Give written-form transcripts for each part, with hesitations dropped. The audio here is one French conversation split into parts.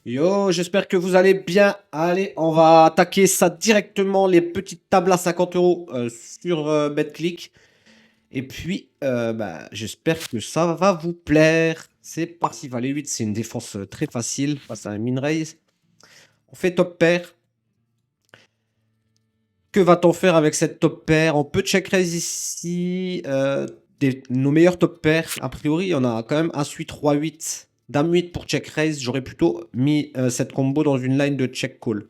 Yo, j'espère que vous allez bien. Allez, on va attaquer ça directement, les petites tables à 50 euros sur BetClick. Et puis, j'espère que ça va vous plaire. C'est parti, valet 8, c'est une défense très facile face à un min raise. On fait top pair. Que va-t-on faire avec cette top pair? On peut check raise ici. Nos meilleurs top pairs, a priori, on a quand même As 8, Roi 8, Dame 8 pour check raise. J'aurais plutôt mis cette combo dans une line de check call.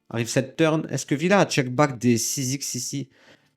Arrive cette turn. Est-ce que Villa a check back des 6x ici?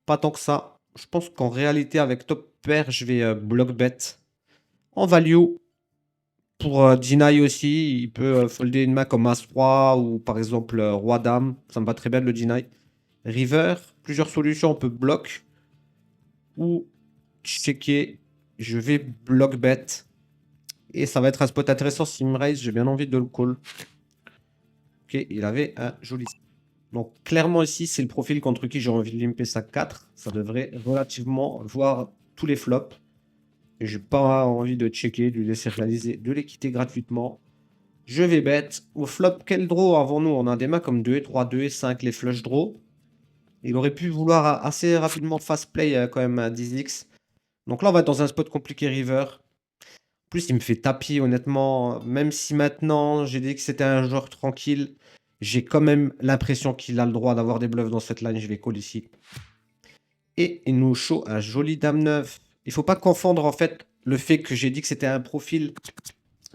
Pas tant que ça. Je pense qu'en réalité, avec top pair, je vais block bet. En value, pour deny aussi, il peut folder une main comme As-Roi ou par exemple Roi-Dame. Ça me va très bien de le deny. River, plusieurs solutions, on peut block ou checker. Je vais block bet. Et ça va être un spot intéressant s'il me raise. J'ai bien envie de le call. Ok, il avait un joli. Donc clairement ici, c'est le profil contre qui j'ai envie de limper ça 4. Ça devrait relativement voir tous les flops. Et j'ai pas envie de checker, de lui laisser réaliser, de les quitter gratuitement. Je vais bet. Au flop, quel draw avons-nous? On a des mains comme 2 et 3, 2 et 5, les flush draw. Il aurait pu vouloir assez rapidement fast play quand même à 10x. Donc là, on va être dans un spot compliqué river. En plus, il me fait tapis, honnêtement. Même si maintenant, j'ai dit que c'était un joueur tranquille, j'ai quand même l'impression qu'il a le droit d'avoir des bluffs dans cette line. Je vais call ici. Et il nous show un joli dame 9. Il faut pas confondre, en fait, le fait que j'ai dit que c'était un profil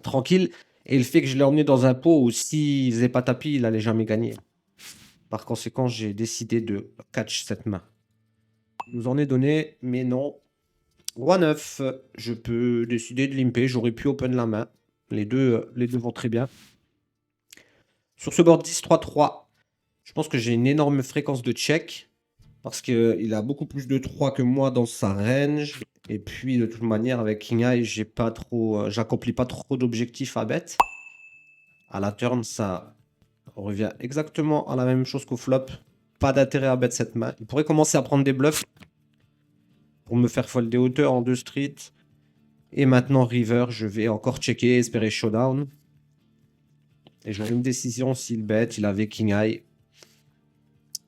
tranquille et le fait que je l'ai emmené dans un pot où s'il faisait pas tapis, il allait jamais gagner. Par conséquent, j'ai décidé de catch cette main. Il nous en est donné, mais non. Roi 9, je peux décider de limper. J'aurais pu open la main. Les deux vont très bien. Sur ce board 10-3-3, je pense que j'ai une énorme fréquence de check. Parce qu'il a beaucoup plus de 3 que moi dans sa range. Et puis, de toute manière, avec King Eye, j'accomplis pas trop d'objectifs à bet. À la turn, ça revient exactement à la même chose qu'au flop. Pas d'intérêt à bet cette main. Il pourrait commencer à prendre des bluffs pour me faire fold des hauteurs en 2 street. Et maintenant, river, je vais encore checker, espérer showdown. Et j'aurai une décision s'il bet. Il avait King Eye.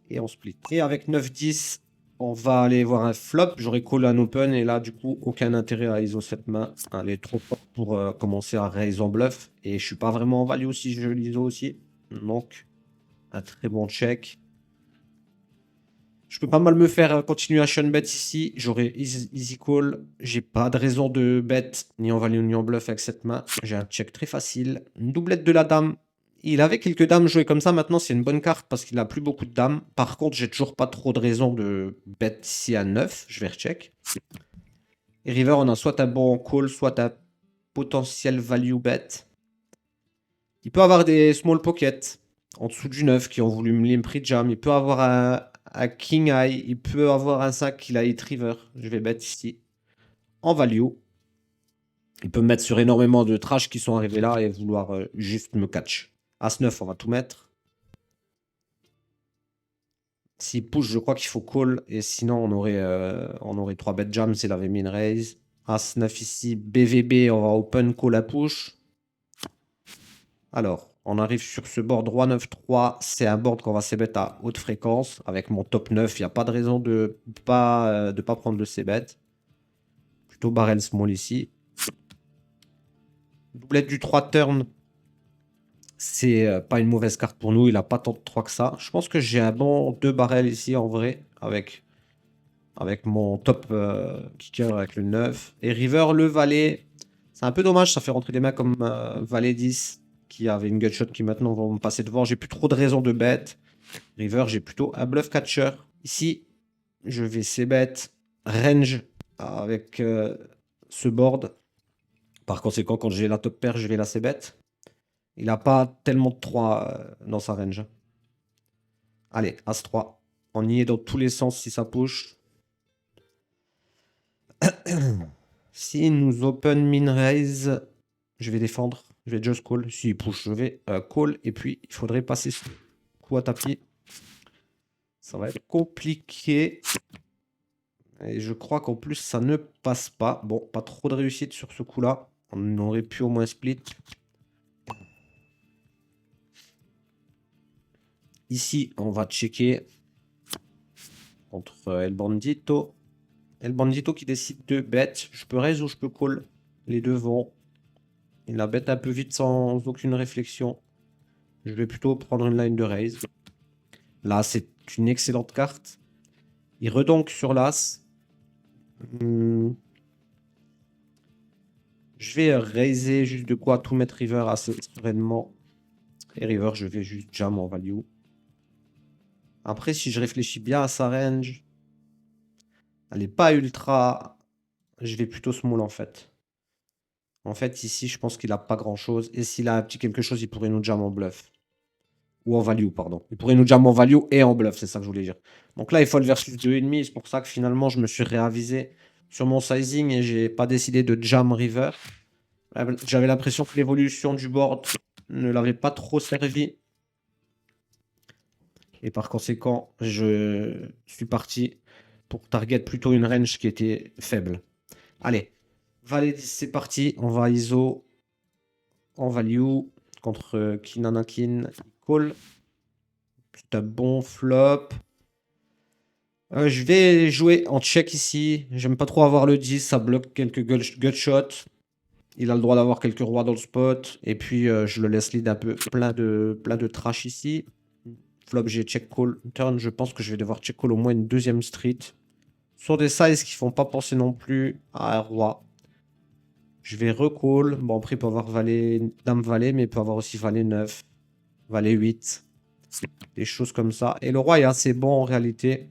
Et on split. Et avec 9-10, on va aller voir un flop. J'aurais call un open. Et là, du coup, aucun intérêt à ISO cette main. Elle est trop forte pour commencer à raise en bluff. Et je suis pas vraiment en value si je l'ISO aussi. Donc, un très bon check. Je peux pas mal me faire continuation bet ici. J'aurais easy call. J'ai pas de raison de bet ni en value ni en bluff avec cette main. J'ai un check très facile. Une doublette de la dame. Il avait quelques dames jouées comme ça. Maintenant, c'est une bonne carte parce qu'il a plus beaucoup de dames. Par contre, j'ai toujours pas trop de raison de bet ici à 9. Je vais recheck. Et river, on a soit un bon call, soit un potentiel value bet. Il peut avoir des small pockets en dessous du 9 qui ont voulu me limp pre-jam. Il peut avoir un king eye. Il peut avoir un 5 qu'il a hit river. Je vais bet ici. En value. Il peut me mettre sur énormément de trash qui sont arrivés là et vouloir juste me catch. As 9, on va tout mettre. S'il push, je crois qu'il faut call. Et sinon, on aurait 3 bet jams s'il avait min raise. As 9 ici. BVB, on va open call à push. Alors, on arrive sur ce board roi 9-3. C'est un board qu'on va c-bet à haute fréquence. Avec mon top 9, il n'y a pas de raison de pas prendre le c-bet. Plutôt barrel small ici. Doublette du 3 turn. C'est pas une mauvaise carte pour nous. Il n'a pas tant de 3 que ça. Je pense que j'ai un bon 2 barrels ici en vrai. Avec mon top kicker avec le 9. Et river, le valet. C'est un peu dommage. Ça fait rentrer des mains comme valet 10. Qui avait une gutshot qui maintenant vont me passer devant. J'ai plus trop de raisons de bet. River, j'ai plutôt un bluff catcher. Ici, je vais c-bet range avec ce board. Par conséquent, quand j'ai la top pair, je vais la c-bet. Il n'a pas tellement de 3 dans sa range. Allez, As-3. On y est dans tous les sens si ça push. Si nous open min raise, je vais défendre. Je vais just call. S'il push, je vais call. Et puis, il faudrait passer ce coup à tapis. Ça va être compliqué. Et je crois qu'en plus, ça ne passe pas. Bon, pas trop de réussite sur ce coup-là. On aurait pu au moins split. Ici, on va checker contre El Bandito. El Bandito qui décide de bet. Je peux raise ou je peux call. Les deux vont. Il la bet un peu vite sans aucune réflexion. Je vais plutôt prendre une line de raise. Là, c'est une excellente carte. Il redonk sur l'as. Je vais raiser juste de quoi tout mettre river assez sereinement. Et river, je vais juste jam en value. Après, si je réfléchis bien à sa range, elle n'est pas ultra. Je vais plutôt small en fait. En fait, ici, je pense qu'il a pas grand chose. Et s'il a un petit quelque chose, il pourrait nous jam en bluff. Ou en value, pardon. Il pourrait nous jam en value et en bluff, c'est ça que je voulais dire. Donc là, il faut le versus 2,5. C'est pour ça que finalement, je me suis réavisé sur mon sizing et j'ai pas décidé de jam river. J'avais l'impression que l'évolution du board ne l'avait pas trop servi. Et par conséquent, je suis parti pour target plutôt une range qui était faible. Allez, valet 10, c'est parti. On va ISO en value contre Kinanakin. Call. C'est un bon flop. Je vais jouer en check ici. J'aime pas trop avoir le 10. Ça bloque quelques gut shots. Il a le droit d'avoir quelques rois dans le spot. Et puis, je le laisse lead un peu plein de trash ici. Flop, j'ai check call. Turn, je pense que je vais devoir check call au moins une deuxième street. Sur des sizes qui font pas penser non plus à un roi. Je vais recall. Bon, après, il peut avoir valet, dame valet, mais il peut avoir aussi valet 9, valet 8. Des choses comme ça. Et le roi est assez bon en réalité.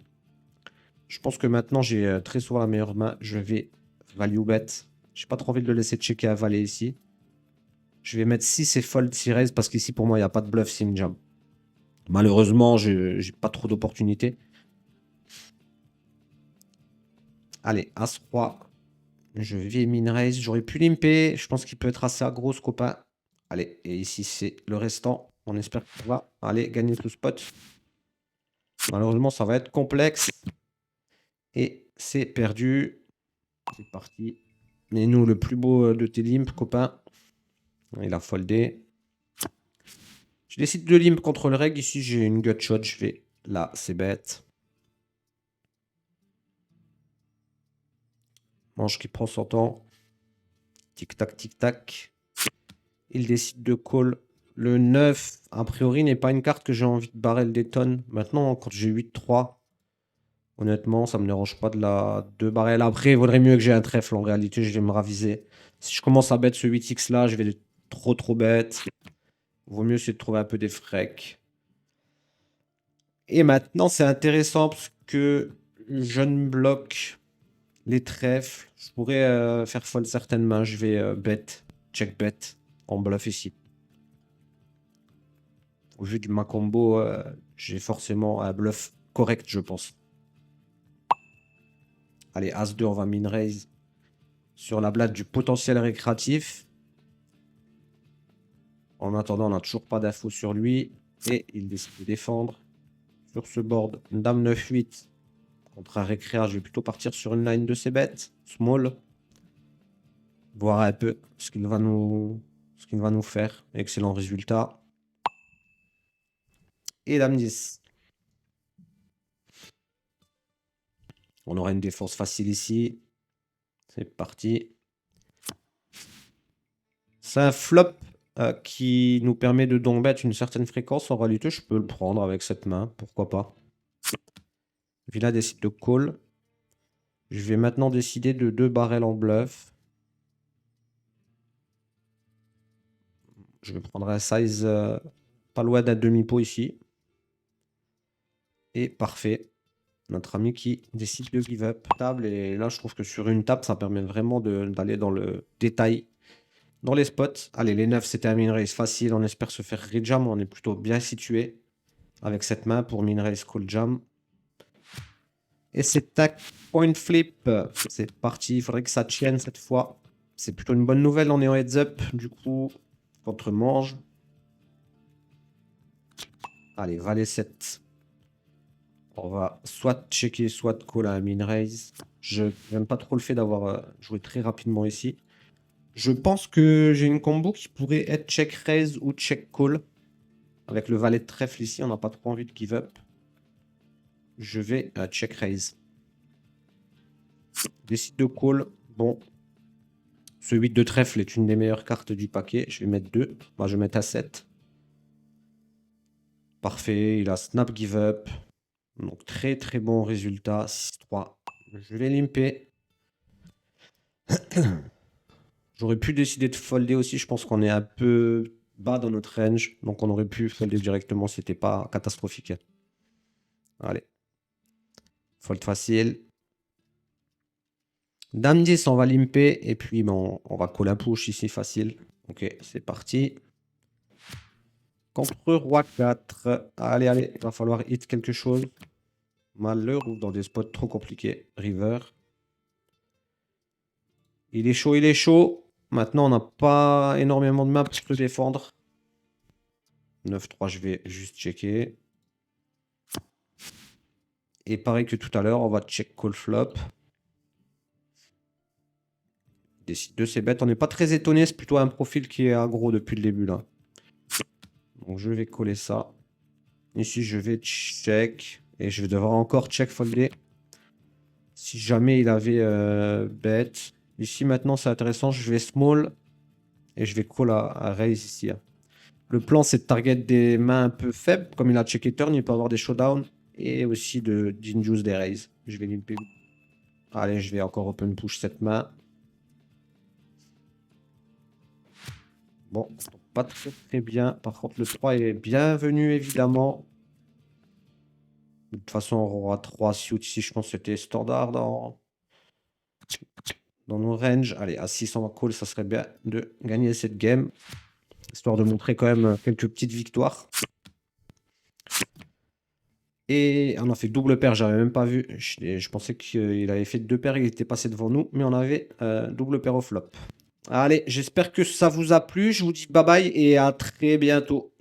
Je pense que maintenant, j'ai très souvent la meilleure main. Je vais value bet. J'ai pas trop envie de le laisser checker à valet ici. Je vais mettre 6 et fold 6 raise parce qu'ici, pour moi, il n'y a pas de bluff sim jam. Malheureusement, j'ai pas trop d'opportunités. Allez, As-Roi. Je vais min raise. J'aurais pu limper. Je pense qu'il peut être assez aggro, ce copain. Allez, et ici, c'est le restant. On espère qu'on va aller gagner ce spot. Malheureusement, ça va être complexe. Et c'est perdu. C'est parti. Mais nous, le plus beau de tes limps, copain. Il a foldé. Je décide de limp contre le reg. Ici, j'ai une gut shot. Je vais là, c'est bête. Manche qui prend son temps. Tic-tac, tic-tac. Il décide de call. Le 9, a priori, n'est pas une carte que j'ai envie de barrel des tonnes. Maintenant, quand j'ai 8-3, honnêtement, ça me dérange pas de barrel. Après, il vaudrait mieux que j'ai un trèfle. En réalité, je vais me raviser. Si je commence à bet ce 8x là, je vais être trop bête. Vaut mieux essayer de trouver un peu des freaks. Et maintenant, c'est intéressant parce que je ne bloque les trèfles. Je pourrais faire fold certaines mains. Je vais bet, check bet en bluff ici. Au vu de ma combo, j'ai forcément un bluff correct, je pense. Allez, As-2, on va min raise sur la blague du potentiel récréatif. En attendant, on n'a toujours pas d'infos sur lui. Et il décide de défendre. Sur ce board, Dame 9-8. Contre un récréa, je vais plutôt partir sur une line de ses bêtes. Small. Voir un peu ce qu'il va nous faire. Excellent résultat. Et Dame 10. On aura une défense facile ici. C'est parti. C'est un flop qui nous permet de donc bet une certaine fréquence. En réalité, je peux le prendre avec cette main. Pourquoi pas. Villa décide de call. Je vais maintenant décider de 2 barrels en bluff. Je vais prendre un size pas loin d'un demi-pot ici. Et parfait. Notre ami qui décide de give up table. Et là, je trouve que sur une table, ça permet vraiment d'aller dans le détail. Dans les spots. Allez, les 9, c'était un min raise facile. On espère se faire rejam. On est plutôt bien situé avec cette main pour min raise call jam. Et c'est tac, point flip. C'est parti. Il faudrait que ça tienne cette fois. C'est plutôt une bonne nouvelle. On est en heads up. Du coup, contre mange. Allez, valet 7. On va soit checker, soit call à un min raise. Je n'aime pas trop le fait d'avoir joué très rapidement ici. Je pense que j'ai une combo qui pourrait être check raise ou check call. Avec le valet de trèfle ici, on n'a pas trop envie de give up. Je vais check raise. Décide de call. Bon. Ce 8 de trèfle est une des meilleures cartes du paquet. Je vais mettre 2. Moi, je vais mettre à 7. Parfait. Il a snap give up. Donc, très très bon résultat. 6-3. Je vais limper. J'aurais pu décider de folder aussi. Je pense qu'on est un peu bas dans notre range. Donc, on aurait pu folder directement si c'était pas catastrophique. Allez. Fold facile. Dame 10, on va limper. Et puis, bon, on va call un push ici facile. Ok, c'est parti. Contre roi 4. Allez, allez. Il va falloir hit quelque chose. Malheur ou dans des spots trop compliqués. River. Il est chaud, il est chaud. Maintenant, on n'a pas énormément de maps pour se défendre. 9-3, je vais juste checker. Et pareil que tout à l'heure, on va check call flop. Décide de ses bêtes. On n'est pas très étonné. C'est plutôt un profil qui est aggro depuis le début là. Donc je vais coller ça. Ici, je vais check. Et je vais devoir encore check folder. Si jamais il avait bet. Ici, maintenant, c'est intéressant. Je vais small. Et je vais call à raise ici. Le plan, c'est de target des mains un peu faibles. Comme il a checké turn, il peut avoir des showdowns. Et aussi d'induce des raises. Je vais limper. Allez, je vais encore open push cette main. Bon, pas très très bien. Par contre, le 3 est bienvenu, évidemment. De toute façon, on aura 3 suits ici. Je pense que c'était standard dans nos ranges. Allez, à 600 call, ça serait bien de gagner cette game. Histoire de montrer quand même quelques petites victoires. Et on a fait double paire, j'avais même pas vu. Je pensais qu'il avait fait 2 paires, il était passé devant nous. Mais on avait double paire au flop. Allez, j'espère que ça vous a plu. Je vous dis bye bye et à très bientôt.